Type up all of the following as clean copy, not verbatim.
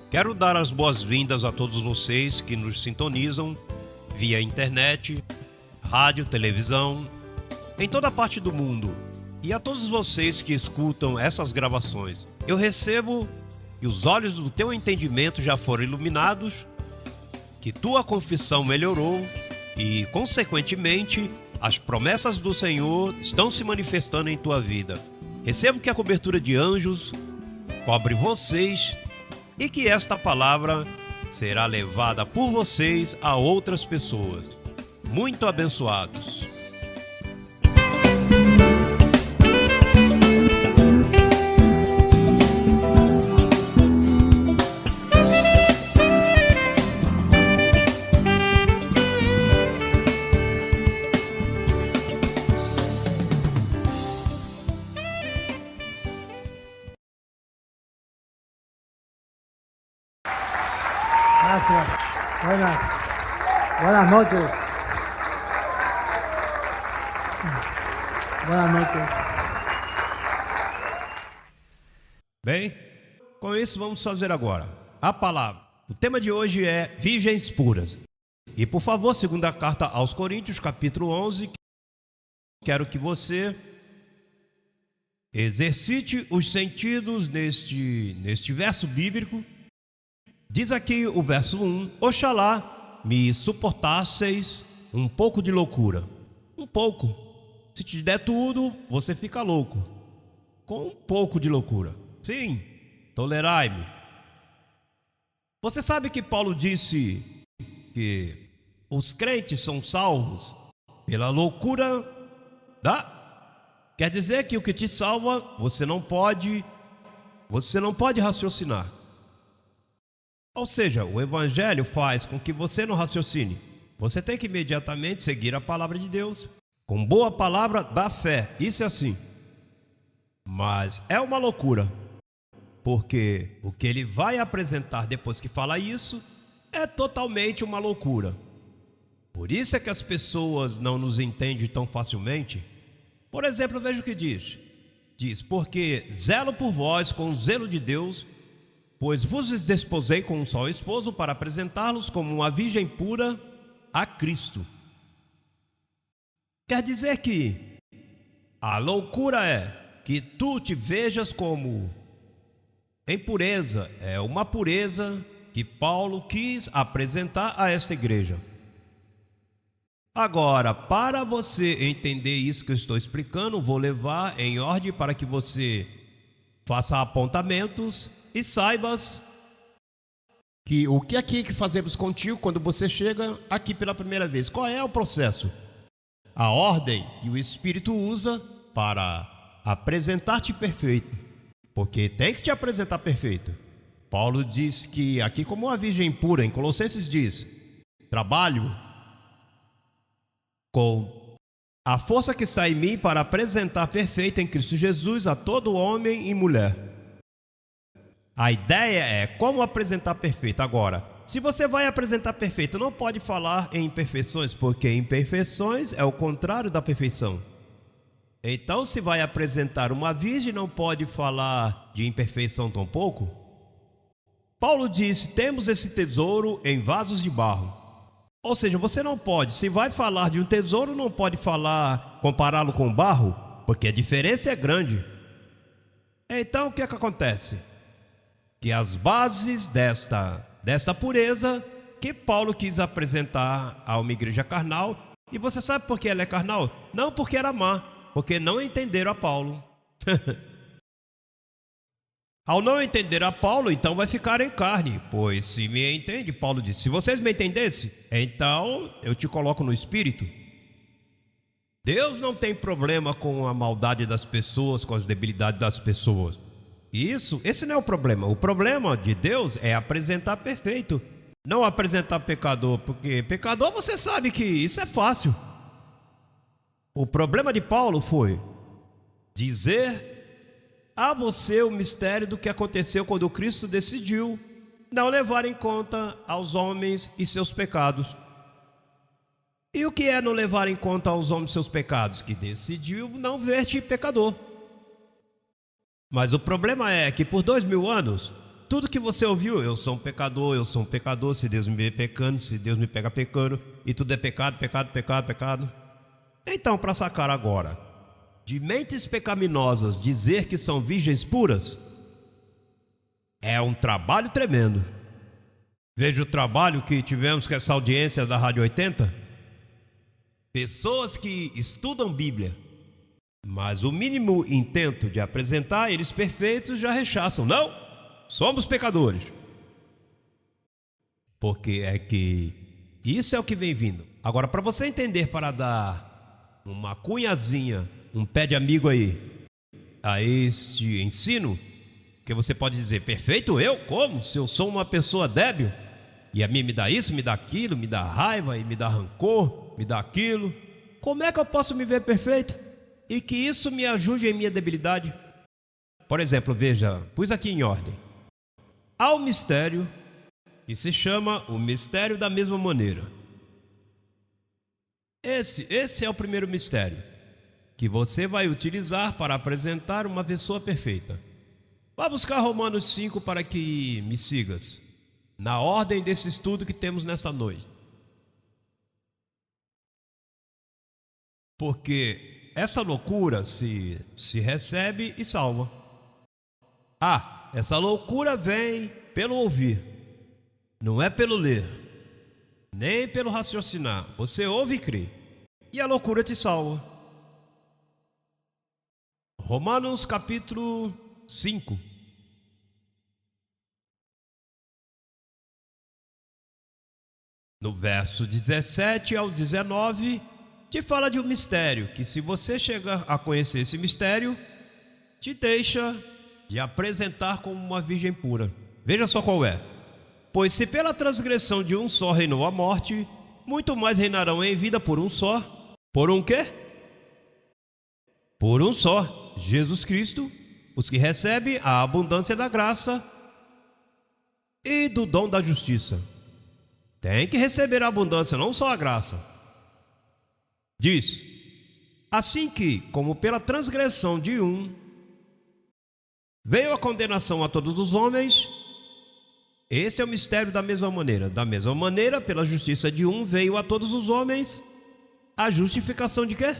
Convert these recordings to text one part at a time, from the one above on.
Quero dar as boas-vindas a todos vocês que nos sintonizam via internet, rádio, televisão, em toda parte do mundo. E a todos vocês que escutam essas gravações. Eu recebo que os olhos do teu entendimento já foram iluminados, que tua confissão melhorou e, consequentemente, as promessas do Senhor estão se manifestando em tua vida. Recebo que a cobertura de anjos cobre vocês e que esta palavra será levada por vocês a outras pessoas. Muito abençoados. Gracias. Buenas noches. Buenas noches. Bem, com isso vamos fazer agora a palavra. O tema de hoje é virgens puras. E por favor, segunda carta aos Coríntios, capítulo 11, quero que você exercite os sentidos neste verso bíblico. Diz aqui o verso 1: Oxalá me suportasseis um pouco de loucura. Um pouco. Se te der tudo, você fica louco. Com um pouco de loucura. Sim, tolerai-me. Você sabe que Paulo disse que os crentes são salvos pela loucura da... Quer dizer que o que te salva, você não pode raciocinar. Ou seja, o evangelho faz com que você não raciocine. Você tem que imediatamente seguir a palavra de Deus, com boa palavra da fé. Isso é assim. Mas é uma loucura, porque o que ele vai apresentar depois que fala isso é totalmente uma loucura. Por isso é que as pessoas não nos entendem tão facilmente. Por exemplo, veja o que diz. Diz: porque zelo por vós com o zelo de Deus, pois vos desposei com um só esposo para apresentá-los como uma virgem pura a Cristo. Quer dizer que a loucura é que tu te vejas como em pureza. É uma pureza que Paulo quis apresentar a esta igreja. Agora, para você entender isso que eu estou explicando, vou levar em ordem para que você faça apontamentos e saibas que o que aqui que fazemos contigo quando você chega aqui pela primeira vez. Qual é o processo? A ordem que o Espírito usa para apresentar-te perfeito. Porque tem que te apresentar perfeito. Paulo diz que aqui como uma virgem pura, em Colossenses diz: trabalho com a força que está em mim para apresentar perfeito em Cristo Jesus a todo homem e mulher. A ideia é como apresentar perfeito. Agora, se você vai apresentar perfeito, não pode falar em imperfeições, porque imperfeições é o contrário da perfeição. Então, se vai apresentar uma virgem, não pode falar de imperfeição tampouco. Paulo disse: temos esse tesouro em vasos de barro. Ou seja, você não pode, se vai falar de um tesouro, não pode compará-lo com barro, porque a diferença é grande. Então, o que é que acontece? Que as bases desta pureza que Paulo quis apresentar a uma igreja carnal. E você sabe por que ela é carnal? Não porque era má, porque não entenderam a Paulo. Ao não entender a Paulo, então vai ficar em carne. Pois se me entende, Paulo disse: se vocês me entendessem, então eu te coloco no espírito. Deus não tem problema com a maldade das pessoas, com as debilidades das pessoas. Esse não é o problema. O problema de Deus é apresentar perfeito, não apresentar pecador, porque pecador você sabe que isso é fácil. O problema de Paulo foi dizer a você o mistério do que aconteceu quando Cristo decidiu não levar em conta aos homens e seus pecados. E o que é não levar em conta aos homens seus pecados? Que decidiu não ver-te pecador. Mas o problema é que por 2000 anos Tudo que você ouviu, eu sou um pecador, se Deus me vê pecando, se Deus me pega pecando, e tudo é pecado, pecado, pecado, pecado. Então, para sacar agora, de mentes pecaminosas dizer que são virgens puras, é um trabalho tremendo. Veja o trabalho que tivemos com essa audiência da Rádio 80. Pessoas que estudam Bíblia, mas o mínimo intento de apresentar eles perfeitos já rechaçam. Não, somos pecadores. Porque é que isso é o que vem vindo. Agora, para você entender, para dar uma cunhazinha, um pé de amigo aí, a este ensino, que você pode dizer, perfeito eu? Como? Se eu sou uma pessoa débil, e a mim me dá isso, me dá aquilo, me dá raiva, e me dá rancor, me dá aquilo, como é que eu posso me ver perfeito? E que isso me ajude em minha debilidade? Por exemplo, veja, pus aqui em ordem. Há um mistério que se chama o mistério da mesma maneira. Esse é o primeiro mistério que você vai utilizar para apresentar uma pessoa perfeita. Vá buscar Romanos 5 para que me sigas, na ordem desse estudo que temos nessa noite. Porque essa loucura se recebe e salva. Essa loucura vem pelo ouvir, não é pelo ler, nem pelo raciocinar. Você ouve e crê, e a loucura te salva. Romanos capítulo 5. No verso 17 ao 19, te fala de um mistério, que se você chegar a conhecer esse mistério, te deixa de apresentar como uma virgem pura. Veja só qual é. Pois se pela transgressão de um só reinou a morte, muito mais reinarão em vida por um só. Por um quê? Por um só, Jesus Cristo, os que recebem a abundância da graça e do dom da justiça. Tem que receber a abundância, não só a graça. Diz, assim que, como pela transgressão de um, veio a condenação a todos os homens, esse é o mistério da mesma maneira. Da mesma maneira, pela justiça de um, veio a todos os homens a justificação de quê?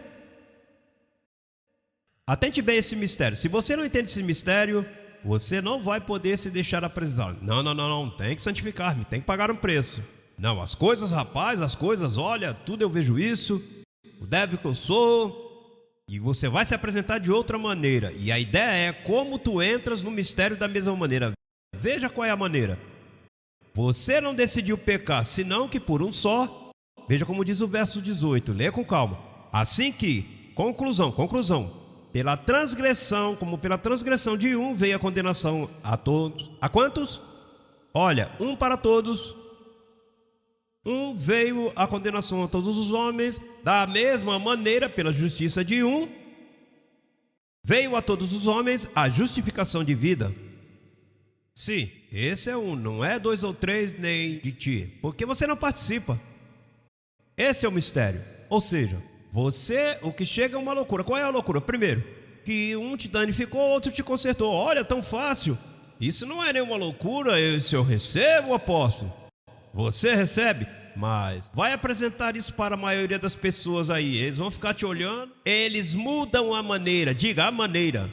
Atente bem esse mistério. Se você não entende esse mistério, você não vai poder se deixar apresentar. Não, tem que santificar-me, tem que pagar um preço. Não, as coisas, rapaz, as coisas, olha, tudo eu vejo isso, o débil que eu sou, e você vai se apresentar de outra maneira. E a ideia é como tu entras no mistério da mesma maneira. Veja qual é a maneira. Você não decidiu pecar, senão que por um só. Veja como diz o verso 18, lê com calma. Assim que, conclusão, pela transgressão, como pela transgressão de um, veio a condenação a todos. A quantos? Olha, um para todos. Um veio a condenação a todos os homens, da mesma maneira, pela justiça de um, veio a todos os homens a justificação de vida. Sim, esse é um, não é dois ou três nem de ti, porque você não participa. Esse é o mistério. Ou seja, você, o que chega é uma loucura. Qual é a loucura? Primeiro, que um te danificou, outro te consertou. Olha, tão fácil. Isso não é nenhuma loucura, se eu recebo, apóstolo. Você recebe, mas vai apresentar isso para a maioria das pessoas aí. Eles vão ficar te olhando, eles mudam a maneira, diga a maneira.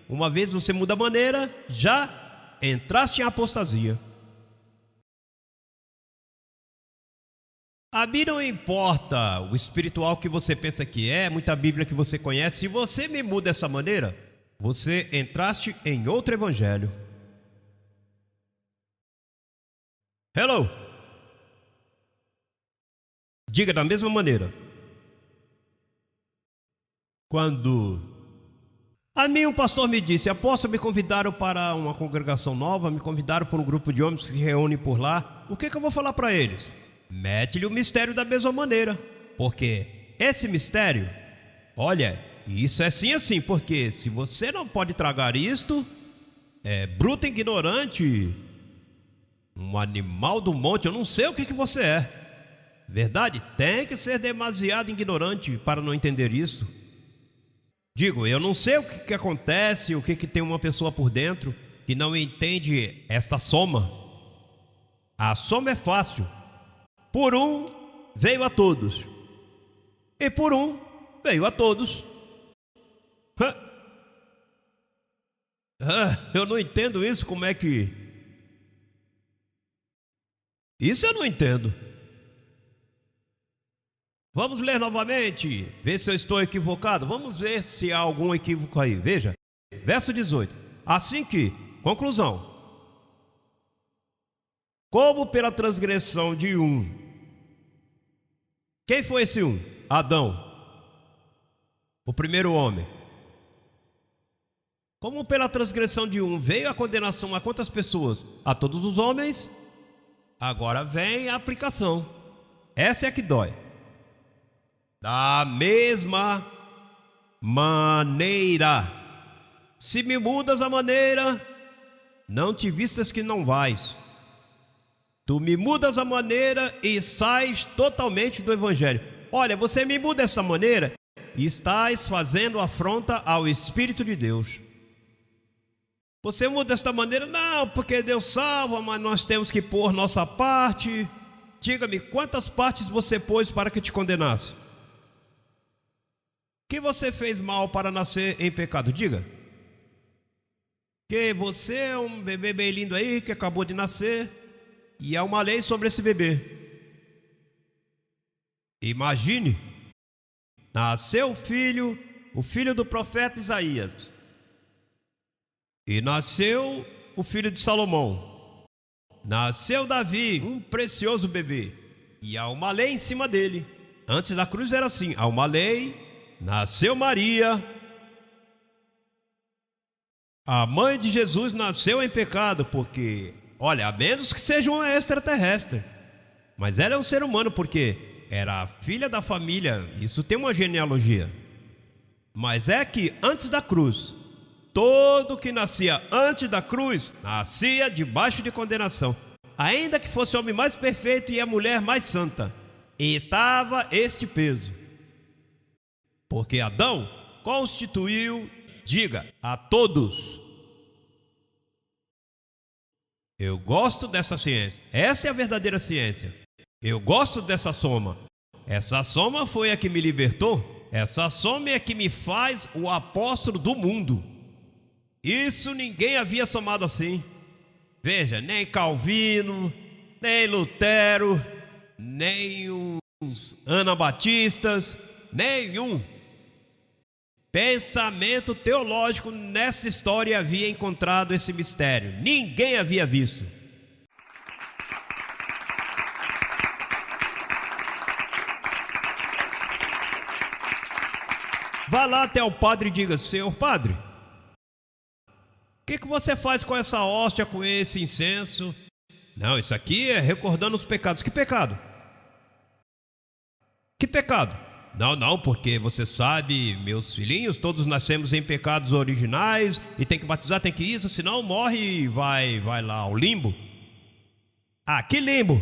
Uma vez você muda a maneira, já entraste em apostasia. A mim não importa o espiritual que você pensa que é, muita Bíblia que você conhece. Se você me muda dessa maneira, você entraste em outro evangelho. Hello. Diga da mesma maneira. Quando a mim um pastor me disse, apóstolo, me convidaram para uma congregação nova, me convidaram para um grupo de homens que se reúnem por lá, o que eu vou falar para eles? Mete-lhe o mistério da mesma maneira, porque esse mistério, olha, isso é assim, porque se você não pode tragar isto, é bruto, ignorante, um animal do monte, eu não sei o que você é. Verdade? Tem que ser demasiado ignorante para não entender isso. Digo, eu não sei o que acontece, o que tem uma pessoa por dentro, que não entende essa soma. A soma é fácil. Por um veio a todos, e por um veio a todos. Eu não entendo isso, como é que... Isso eu não entendo. Vamos ler novamente, ver se eu estou equivocado. Vamos ver se há algum equívoco aí. Veja, verso 18. Assim que, conclusão, como pela transgressão de um. Quem foi esse um? Adão, o primeiro homem. Como pela transgressão de um veio a condenação a quantas pessoas? A todos os homens. Agora vem a aplicação. Essa é a que dói. Da mesma maneira, se me mudas a maneira, não te vistas que não vais. Tu me mudas a maneira e sais totalmente do evangelho. Olha, você me muda dessa maneira e estás fazendo afronta ao Espírito de Deus. Você muda desta maneira? Não, porque Deus salva, mas nós temos que pôr nossa parte. Diga-me, quantas partes você pôs para que te condenasse? Que você fez mal para nascer em pecado? Diga. Que você é um bebê bem lindo aí, que acabou de nascer, e há uma lei sobre esse bebê. Imagine, nasceu o filho do profeta Isaías, e nasceu o filho de Salomão. Nasceu Davi, um precioso bebê, e há uma lei em cima dele. Antes da cruz era assim, há uma lei. Nasceu Maria, a mãe de Jesus nasceu em pecado, porque, olha, a menos que seja uma extraterrestre, mas ela é um ser humano, porque era filha da família, isso tem uma genealogia. Mas é que antes da cruz, todo que nascia antes da cruz, nascia debaixo de condenação, ainda que fosse o homem mais perfeito e a mulher mais santa, e estava este peso. Porque Adão constituiu, diga, a todos. Eu gosto dessa ciência. Essa é a verdadeira ciência. Eu gosto dessa soma. Essa soma foi a que me libertou. Essa soma é a que me faz o apóstolo do mundo. Isso ninguém havia somado assim. Veja, nem Calvino, nem Lutero, nem os anabatistas, nenhum pensamento teológico nessa história havia encontrado esse mistério. Ninguém havia visto. Vá lá até o padre e diga: Senhor padre, o que você faz com essa hóstia, com esse incenso? Não, isso aqui é recordando os pecados. Que pecado? Que pecado? Não, porque você sabe, meus filhinhos, todos nascemos em pecados originais e tem que batizar, tem que isso, senão morre e vai lá ao limbo. Ah, que limbo?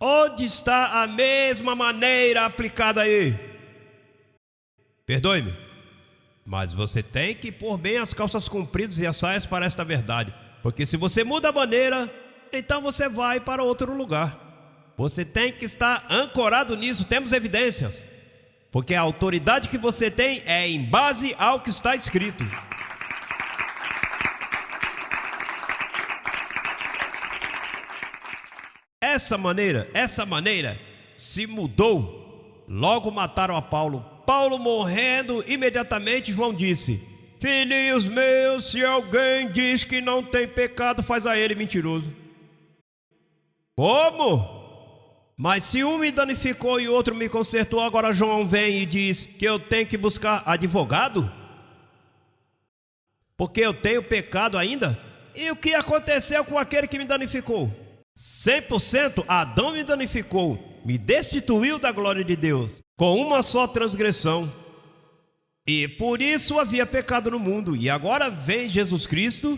Onde está a mesma maneira aplicada aí? Perdoe-me, mas você tem que pôr bem as calças compridas e as saias para esta verdade, porque se você muda a maneira, então você vai para outro lugar. Você tem que estar ancorado nisso, temos evidências, porque a autoridade que você tem é em base ao que está escrito. Essa maneira se mudou. Logo mataram a Paulo. Paulo morrendo, imediatamente João disse: filhinhos meus, se alguém diz que não tem pecado, faz a ele mentiroso. Como? Mas se um me danificou e outro me consertou, agora João vem e diz que eu tenho que buscar advogado? Porque eu tenho pecado ainda? E o que aconteceu com aquele que me danificou? 100% Adão me danificou, me destituiu da glória de Deus, com uma só transgressão. E por isso havia pecado no mundo. E agora vem Jesus Cristo,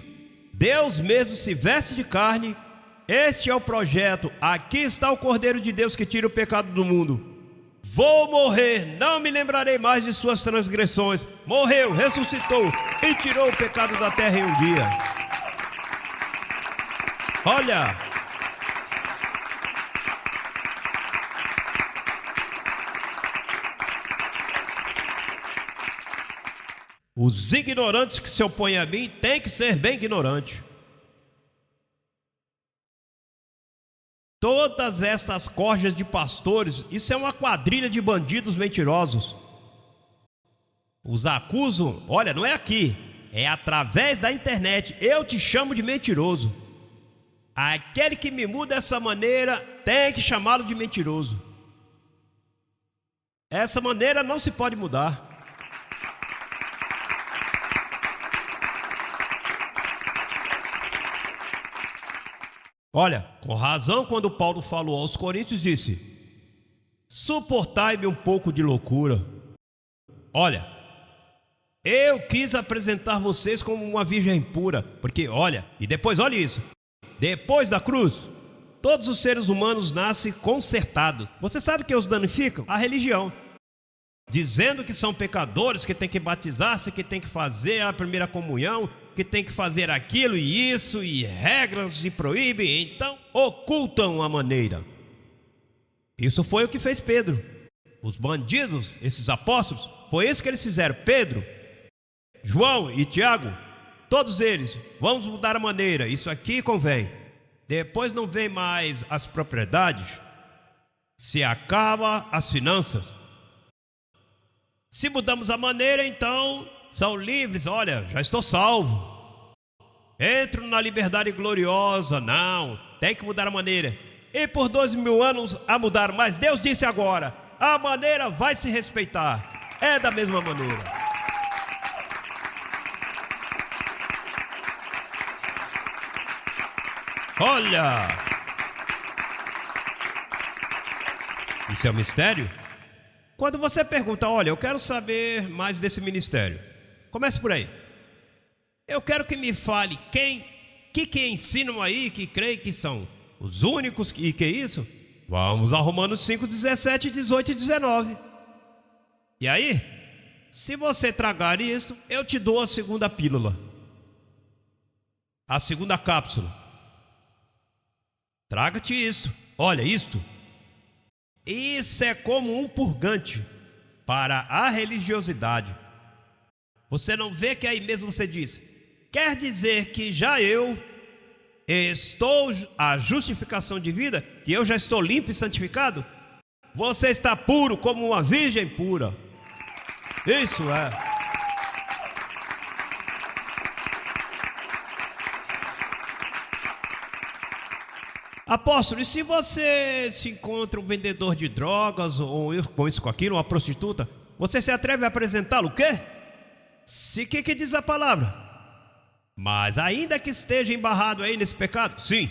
Deus mesmo se veste de carne. Este é o projeto. Aqui está o Cordeiro de Deus que tira o pecado do mundo. Vou morrer, não me lembrarei mais de suas transgressões. Morreu, ressuscitou e tirou o pecado da terra em um dia. Olha, os ignorantes que se opõem a mim têm que ser bem ignorantes. Todas essas corjas de pastores, isso é uma quadrilha de bandidos mentirosos. Os acusam, olha, não é aqui, é através da internet. Eu te chamo de mentiroso. Aquele que me muda dessa maneira tem que chamá-lo de mentiroso. Essa maneira não se pode mudar. Olha, com razão, quando Paulo falou aos Coríntios, disse: suportai-me um pouco de loucura. Olha, eu quis apresentar vocês como uma virgem pura, porque olha, e depois olha isso, depois da cruz, todos os seres humanos nascem consertados. Você sabe que os danificam? A religião, dizendo que são pecadores, que tem que batizar-se, que tem que fazer a primeira comunhão, que tem que fazer aquilo e isso, e regras e proíbem, então ocultam a maneira. Isso foi o que fez Pedro. Os bandidos, esses apóstolos, foi isso que eles fizeram. Pedro, João e Tiago, todos eles, vamos mudar a maneira, isso aqui convém. Depois não vem mais as propriedades, se acaba as finanças. Se mudamos a maneira, então são livres. Olha, já estou salvo, entro na liberdade gloriosa. Não, tem que mudar a maneira. E por 2000 anos a mudar, mas Deus disse agora, a maneira vai se respeitar. É da mesma maneira. Olha, isso é um mistério. Quando você pergunta, olha, eu quero saber mais desse ministério, comece por aí. Eu quero que me fale que ensinam aí, que creem que são os únicos, e que é isso? Vamos a Romanos 5, 17, 18 e 19. E aí, se você tragar isso, eu te dou a segunda pílula, a segunda cápsula. Traga-te isso, olha isto. Isso é como um purgante para a religiosidade. Você não vê que aí mesmo você diz, quer dizer que já eu estou a justificação de vida, que eu já estou limpo e santificado? Você está puro como uma virgem pura. Isso é. Apóstolo, e se você se encontra um vendedor de drogas, ou com isso, com aquilo, uma prostituta, você se atreve a apresentá-lo o quê? Se que diz a palavra? Mas ainda que esteja embarrado aí nesse pecado, sim,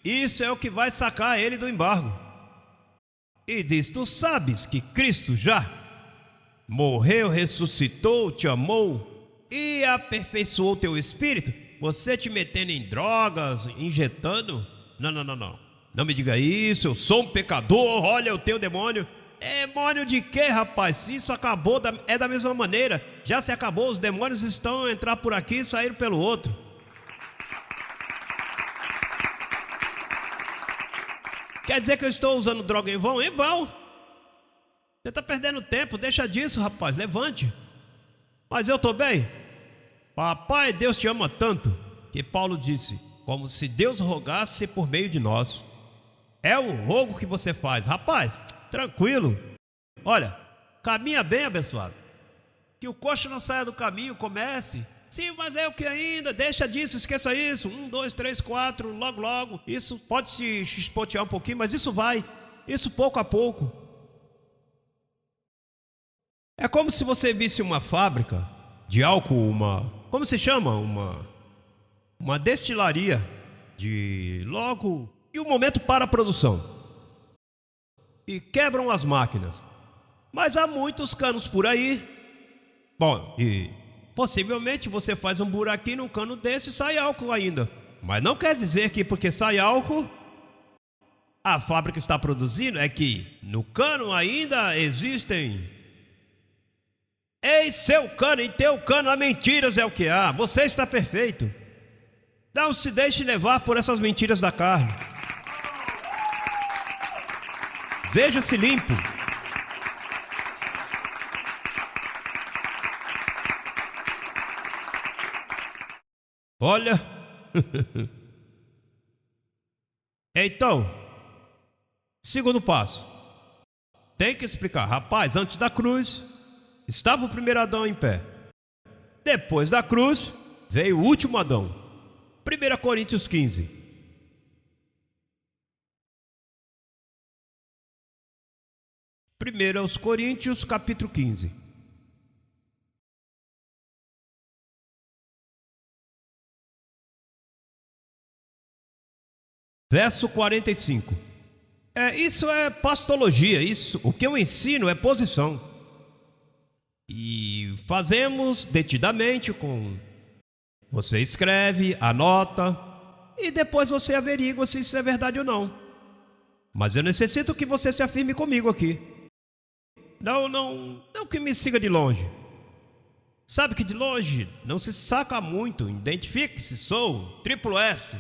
isso é o que vai sacar ele do embargo. E diz, tu sabes que Cristo já morreu, ressuscitou, te amou e aperfeiçoou teu espírito? Você te metendo em drogas, injetando? Não me diga isso, eu sou um pecador, olha, eu tenho demônio. Demônio de quê, rapaz? Isso acabou, é da mesma maneira. Já se acabou, os demônios estão a entrar por aqui e sair pelo outro. Quer dizer que eu estou usando droga em vão? Em vão. Você está perdendo tempo, deixa disso, rapaz, levante. Mas eu estou bem. Papai, Deus te ama tanto, que Paulo disse, como se Deus rogasse por meio de nós. É o rogo que você faz. Rapaz, tranquilo. Olha, caminha bem, abençoado. Que o coxo não saia do caminho, comece. Sim, mas é o que ainda? Deixa disso, esqueça isso. 1, 2, 3, 4, logo. Isso pode se espotear um pouquinho, mas isso vai. Isso pouco a pouco. É como se você visse uma fábrica de álcool, como se chama? Uma destilaria e um momento para a produção. E quebram as máquinas. Mas há muitos canos por aí. Bom, e possivelmente você faz um buraquinho num cano desse e sai álcool ainda. Mas não quer dizer que porque sai álcool, A fábrica está produzindo é que no cano ainda existem. Em seu cano, em teu cano há mentiras, é o que há. Você está perfeito. Não se deixe levar por essas mentiras da carne. Veja-se limpo. Olha. Então, segundo passo. Tem que explicar. Rapaz, antes da cruz, estava o primeiro Adão em pé. Depois da cruz, veio o último Adão. 1 Coríntios 15. Primeiro aos Coríntios, capítulo 15. Verso 45. Isso é pastologia, isso. O que eu ensino é posição. E fazemos detidamente com... Você escreve, anota, e depois você averigua se isso é verdade ou não. Mas eu necessito que você se afirme comigo aqui. Não que me siga de longe. Sabe que de longe não se saca muito. Identifique-se, sou triplo S.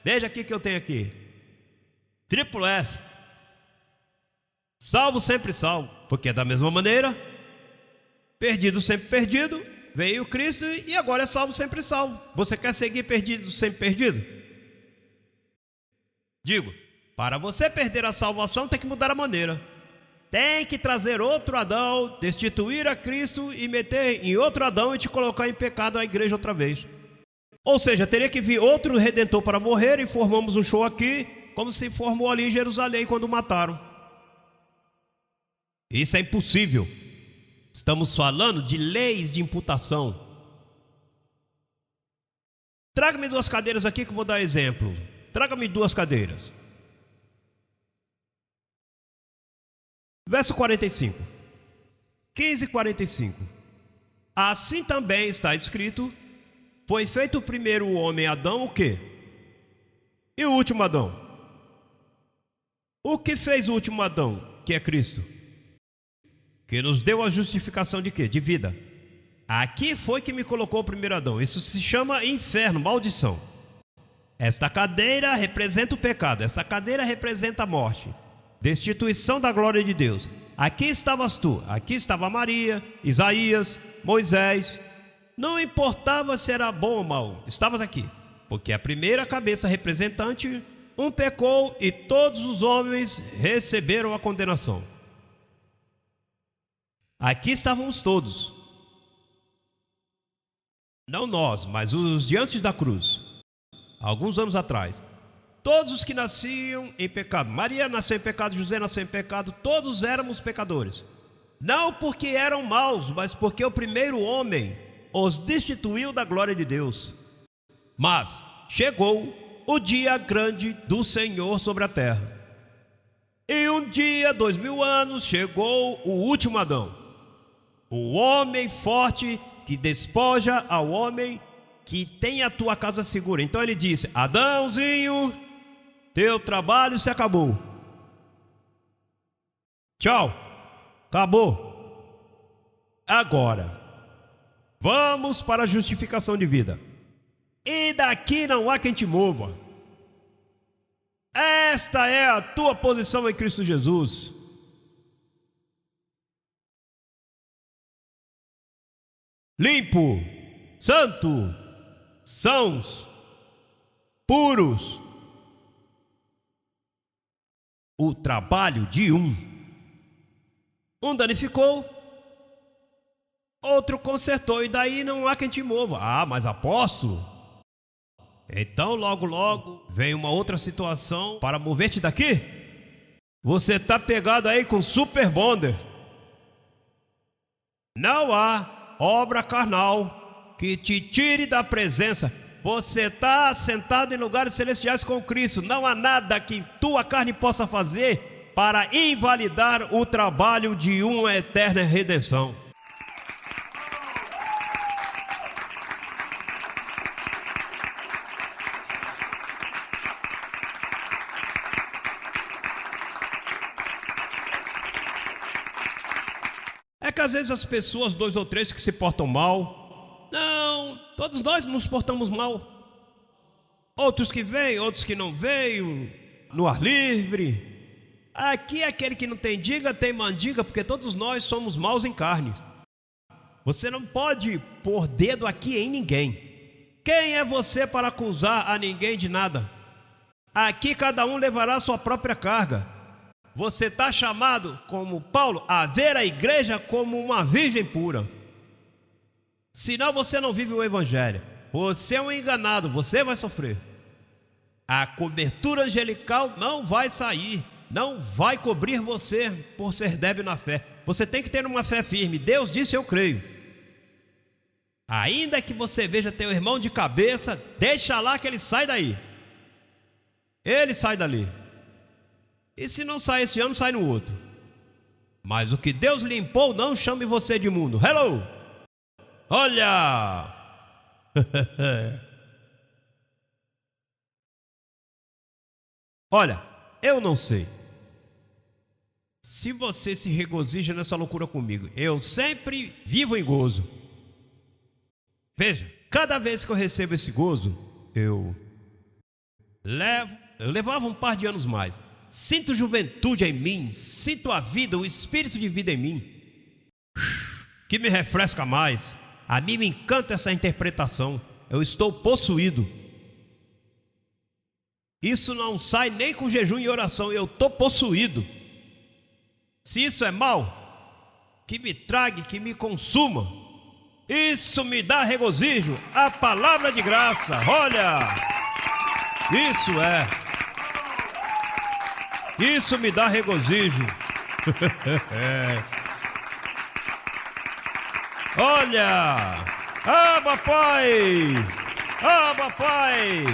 Veja aqui que eu tenho aqui. Triplo S. Salvo sempre salvo. Porque da mesma maneira, perdido sempre perdido, veio Cristo e agora é salvo sempre salvo. Você quer seguir perdido sempre perdido? Digo, para você perder a salvação tem que mudar a maneira. Tem que trazer outro Adão, destituir a Cristo e meter em outro Adão e te colocar em pecado a igreja outra vez. Ou seja, teria que vir outro Redentor para morrer e formamos um show aqui, como se formou ali em Jerusalém quando mataram. Isso é impossível. Estamos falando de leis de imputação. Traga-me 2 cadeiras aqui que eu vou dar exemplo. Traga-me 2 cadeiras. Verso 45. 15:45. Assim também está escrito: foi feito o primeiro homem Adão o quê? E o último Adão? O que fez o último Adão, que é Cristo? Que nos deu a justificação de quê? De vida. Aqui foi que me colocou o primeiro Adão. Isso se chama inferno, maldição. Esta cadeira representa o pecado. Essa cadeira representa a morte. Destituição da glória de Deus. Aqui estavas tu, aqui estava Maria, Isaías, Moisés. Não importava se era bom ou mal, estavas aqui. Porque a primeira cabeça representante, um pecou e todos os homens receberam a condenação. Aqui estávamos todos. Não nós, mas os de antes da cruz. Alguns anos atrás. Todos os que nasciam em pecado. Maria nasceu em pecado, José nasceu em pecado. Todos éramos pecadores. Não porque eram maus, mas porque o primeiro homem os destituiu da glória de Deus. Mas chegou o dia grande do Senhor sobre a terra. E um dia, 2000 anos, chegou o último Adão. O homem forte que despoja ao homem que tem a tua casa segura. Então ele disse: Adãozinho, teu trabalho se acabou. Tchau, acabou. Agora, vamos para a justificação de vida. E daqui não há quem te mova. Esta é a tua posição em Cristo Jesus. Limpo, santo, sãos, puros. O trabalho de um danificou, outro consertou, e daí não há quem te mova. Ah, mas apóstolo, então logo vem uma outra situação para mover-te daqui. Você está pegado aí com super bonder. Não há obra carnal que te tire da presença. Você está sentado em lugares celestiais com Cristo. Não há nada que tua carne possa fazer para invalidar o trabalho de uma eterna redenção. que às vezes as pessoas, 2 ou 3 que se portam mal? Não, todos nós nos portamos mal. Outros que veem, outros que não veem, no ar livre. Aqui aquele que não tem diga, tem mandiga, porque todos nós somos maus em carne. Você não pode pôr dedo aqui em ninguém. Quem é você para acusar a ninguém de nada? Aqui cada um levará a sua própria carga. Você está chamado, como Paulo, a ver a igreja como uma virgem pura. Senão você não vive o evangelho. Você é um enganado, você vai sofrer. A cobertura angelical não vai sair, não vai cobrir você por ser débil na fé. Você tem que ter uma fé firme. Deus disse: eu creio. Ainda que você veja teu irmão de cabeça, deixa lá que ele sai daí. Ele sai dali. E se não sai esse ano, sai no outro. Mas o que Deus limpou, não chame você de imundo. Hello! Olha! Olha, eu não sei se você se regozija nessa loucura comigo. Eu sempre vivo em gozo. Veja, cada vez que eu recebo esse gozo, eu levava um par de anos mais. Sinto juventude em mim, sinto a vida, o espírito de vida em mim, que me refresca mais. A mim me encanta essa interpretação. Eu estou possuído. Isso não sai nem com jejum e oração. Eu estou possuído. Se isso é mal, que me trague, que me consuma. Isso me dá regozijo. A palavra de graça. Olha, isso me dá regozijo. Olha, Abba Pai, Abba Pai.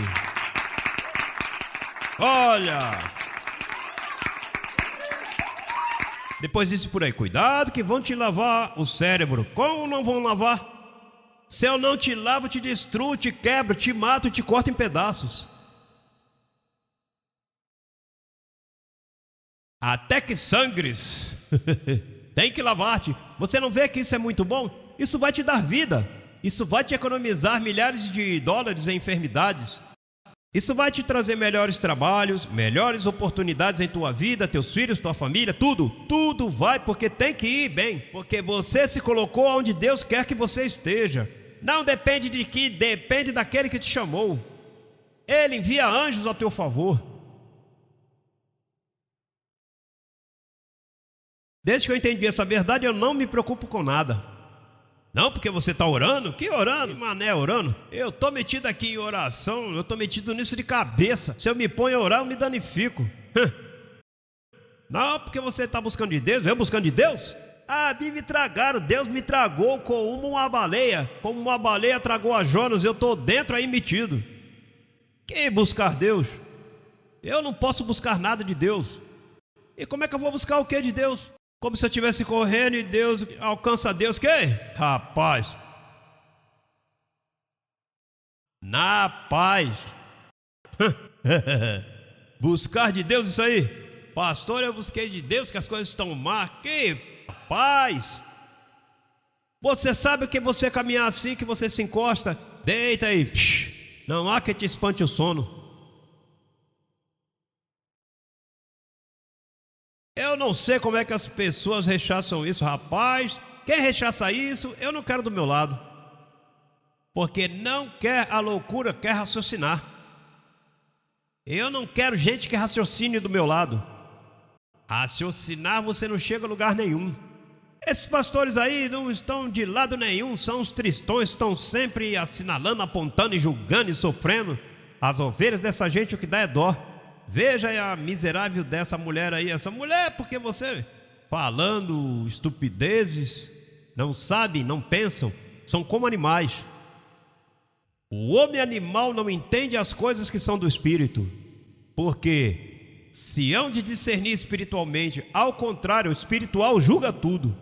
Olha. Depois disse por aí: cuidado que vão te lavar o cérebro. Como não vão lavar? Se eu não te lavo, te destruo, te quebro, te mato, te corto em pedaços. Até que sangres. Tem que lavar-te. Você não vê que isso é muito bom? Isso vai te dar vida. Isso vai te economizar milhares de dólares em enfermidades. Isso vai te trazer melhores trabalhos, melhores oportunidades em tua vida, teus filhos, tua família, tudo vai, porque tem que ir bem, porque você se colocou onde Deus quer que você esteja. Não depende de que, depende daquele que te chamou. Ele envia anjos ao teu favor. Desde que eu entendi essa verdade, eu não me preocupo com nada. Não, porque você está orando? Que orando? Que mané orando? Eu estou metido aqui em oração, eu estou metido nisso de cabeça. Se eu me ponho a orar, eu me danifico. Não, porque você está buscando de Deus, eu buscando de Deus? Ah, me tragaram, Deus me tragou como uma baleia. Como uma baleia tragou a Jonas, eu estou dentro aí metido. Que buscar Deus? Eu não posso buscar nada de Deus. E como é que eu vou buscar o que de Deus? Como se eu estivesse correndo e Deus alcança Deus. Que? Rapaz. Na paz. Buscar de Deus isso aí. Pastor, eu busquei de Deus que as coisas estão má. Que paz. Você sabe que você caminhar assim, que você se encosta, deita aí. Não há que te espante o sono. Eu não sei como é que as pessoas rechaçam isso, rapaz. Quem rechaça isso, eu não quero do meu lado. Porque não quer a loucura, quer raciocinar. Eu não quero gente que raciocine do meu lado. Raciocinar você não chega a lugar nenhum. Esses pastores aí não estão de lado nenhum, são os tristões, estão sempre assinalando, apontando e julgando e sofrendo. As ovelhas dessa gente, o que dá é dó. Veja a miserável dessa mulher aí. Essa mulher, porque você falando estupidezes, não sabem, não pensam, são como animais. O homem animal não entende as coisas que são do espírito, porque se hão de discernir espiritualmente, ao contrário, o espiritual julga tudo.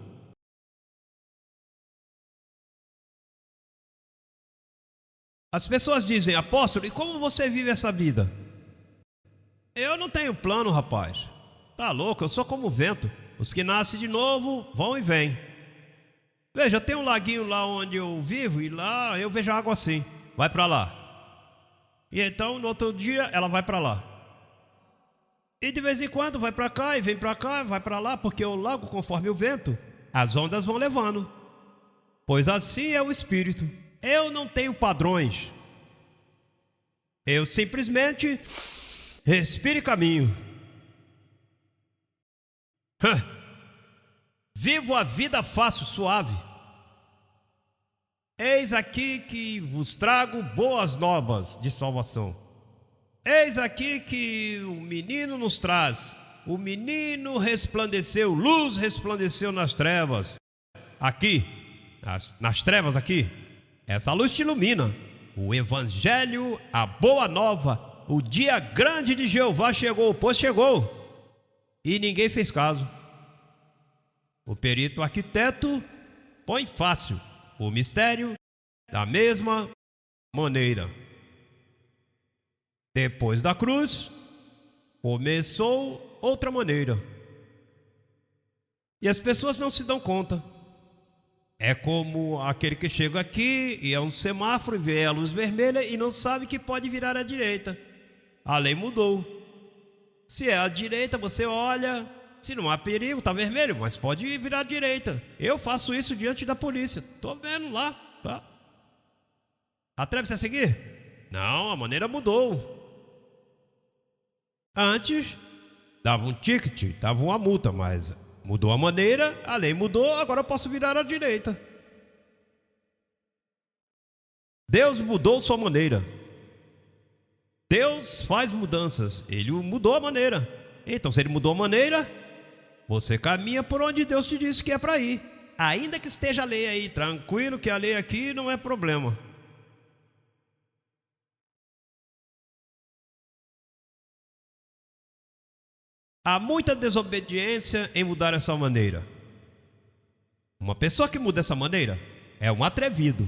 As pessoas dizem: apóstolo, e como você vive essa vida? Eu não tenho plano, rapaz. Tá louco, eu sou como o vento. Os que nascem de novo vão e vêm. Veja, tem um laguinho lá onde eu vivo e lá eu vejo água assim, vai para lá. E então no outro dia ela vai para lá. E de vez em quando vai para cá e vem para cá, vai para lá, porque o lago, conforme o vento, as ondas vão levando. Pois assim é o Espírito. Eu não tenho padrões. Eu simplesmente respiro e caminho. Vivo a vida fácil, suave. Eis aqui que vos trago boas novas de salvação. Eis aqui que o menino nos traz. O menino resplandeceu, luz resplandeceu nas trevas. Aqui, nas trevas aqui, essa luz te ilumina. O evangelho, a boa nova, o dia grande de Jeová chegou, pois chegou. E ninguém fez caso. O perito arquiteto põe fácil o mistério da mesma maneira. Depois da cruz, começou outra maneira. E as pessoas não se dão conta. É como aquele que chega aqui e é um semáforo e vê a luz vermelha e não sabe que pode virar à direita. A lei mudou. Se é à direita, você olha, se não há perigo, está vermelho, mas pode virar à direita. Eu faço isso diante da polícia. Estou vendo lá. Tá? Atreve-se a seguir? Não, a maneira mudou. Antes, dava um ticket, dava uma multa, mas mudou a maneira, a lei mudou, agora eu posso virar à direita. Deus mudou sua maneira. Deus faz mudanças, Ele mudou a maneira. Então, se Ele mudou a maneira, você caminha por onde Deus te disse que é para ir. Ainda que esteja a lei aí, tranquilo que a lei aqui não é problema. Há muita desobediência em mudar essa maneira. Uma pessoa que muda dessa maneira é um atrevido.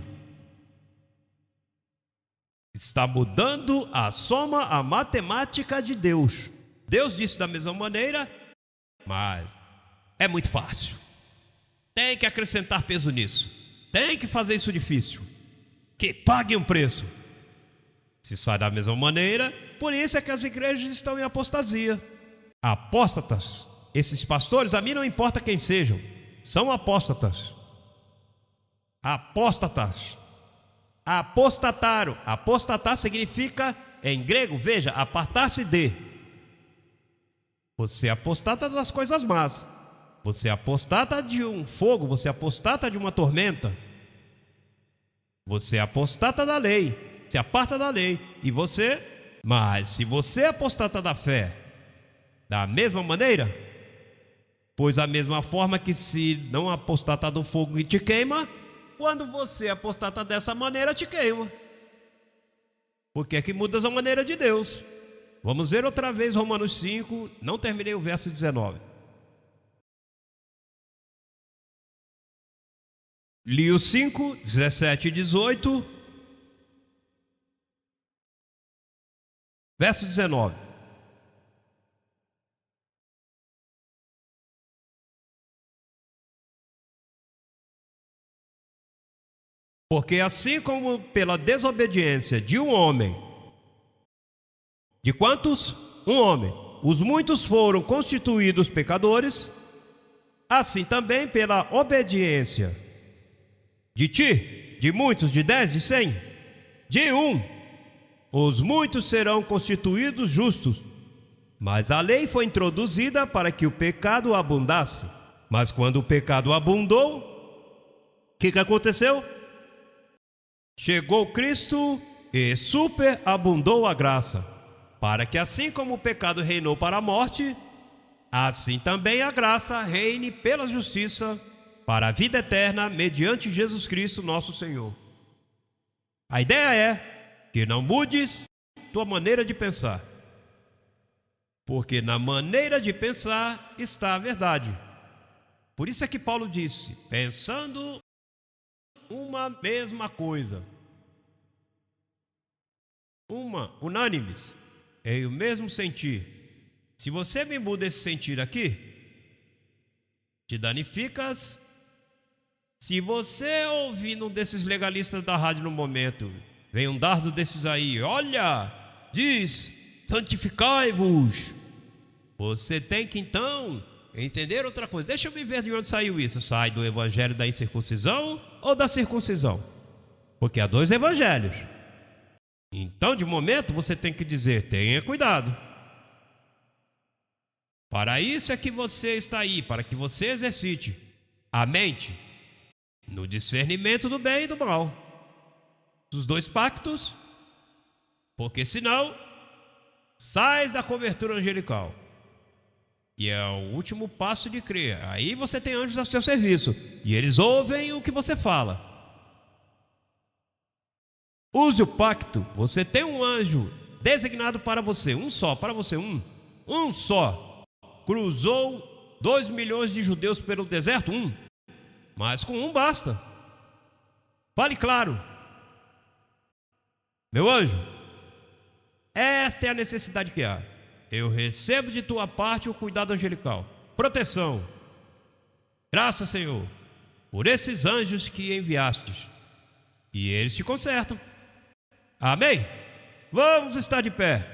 Está mudando a soma, a matemática de Deus. Deus disse da mesma maneira, mas é muito fácil. Tem que acrescentar peso nisso. Tem que fazer isso difícil. Que pague um preço. Se sai da mesma maneira, por isso é que as igrejas estão em apostasia. Apóstatas, esses pastores, a mim não importa quem sejam, são apóstatas. Apóstatas. Apostataram. Apostatar significa, em grego, veja, apartar-se de. Você apostata das coisas más. Você apostata de um fogo, você apostata de uma tormenta. Você apostata da lei, se aparta da lei. E você, mas se você apostata da fé, da mesma maneira, pois a mesma forma que se não apostata do fogo que te queima, quando você apostata dessa maneira, te queima. Porque é que mudas a maneira de Deus. Vamos ver outra vez Romanos 5, não terminei o verso 19. Li o 5, 17 e 18. Verso 19. Porque assim como pela desobediência de um homem, de quantos? Um homem, os muitos foram constituídos pecadores, assim também pela obediência de ti, de muitos, de 10, de 100, de um, os muitos serão constituídos justos. Mas a lei foi introduzida para que o pecado abundasse. Mas quando o pecado abundou, o que aconteceu? Chegou Cristo e superabundou a graça, para que assim como o pecado reinou para a morte, assim também a graça reine pela justiça para a vida eterna mediante Jesus Cristo nosso Senhor. A ideia é que não mudes tua maneira de pensar, porque na maneira de pensar está a verdade. Por isso é que Paulo disse, pensando uma mesma coisa, unânimes, em o mesmo sentir. Se você me muda esse sentir aqui, te danificas Se você ouvindo um desses legalistas da rádio no momento, vem um dardo desses aí, olha, diz, santificai-vos. Você tem que então entender outra coisa. Deixa eu me ver de onde saiu isso. Sai do evangelho da incircuncisão ou da circuncisão? Porque há dois evangelhos. Então, de momento, você tem que dizer, tenha cuidado. Para isso é que você está aí, para que você exercite a mente no discernimento do bem e do mal, dos dois pactos, porque senão sais da cobertura angelical. E é o último passo de crer. Aí você tem anjos a seu serviço e eles ouvem o que você fala. Use o pacto. Você tem um anjo designado para você, um só, para você, um só. Cruzou 2 milhões de judeus pelo deserto, mas com um basta. Fale claro. Meu anjo, esta é a necessidade que há. Eu recebo de tua parte o cuidado angelical, proteção. Graças, Senhor, por esses anjos que enviastes. E eles te consertam. Amém? Vamos estar de pé.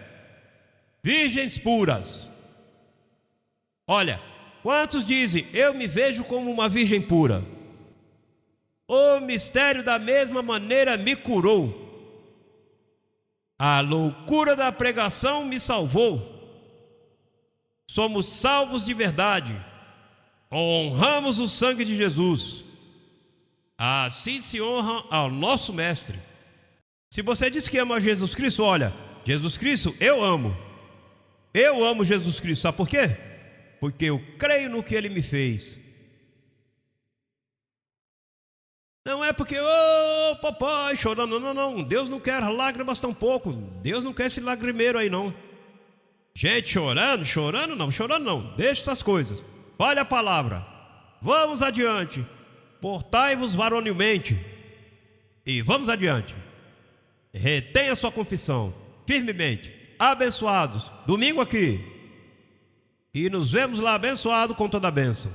Virgens puras. Olha, quantos dizem, eu me vejo como uma virgem pura? O mistério da mesma maneira me curou. A loucura da pregação me salvou. Somos salvos de verdade. Honramos o sangue de Jesus. Assim se honra ao nosso mestre. Se você diz que ama Jesus Cristo, olha, Jesus Cristo eu amo. Eu amo Jesus Cristo, sabe por quê? Porque eu creio no que Ele me fez. Não é porque, papai, chorando, não. Deus não quer lágrimas tão pouco. Deus não quer esse lagrimeiro aí, não. Gente chorando não. Deixa essas coisas. Fale a palavra. Vamos adiante. Portai-vos varonilmente. E vamos adiante. Retenha sua confissão firmemente. Abençoados. Domingo aqui. E nos vemos lá abençoados com toda a bênção.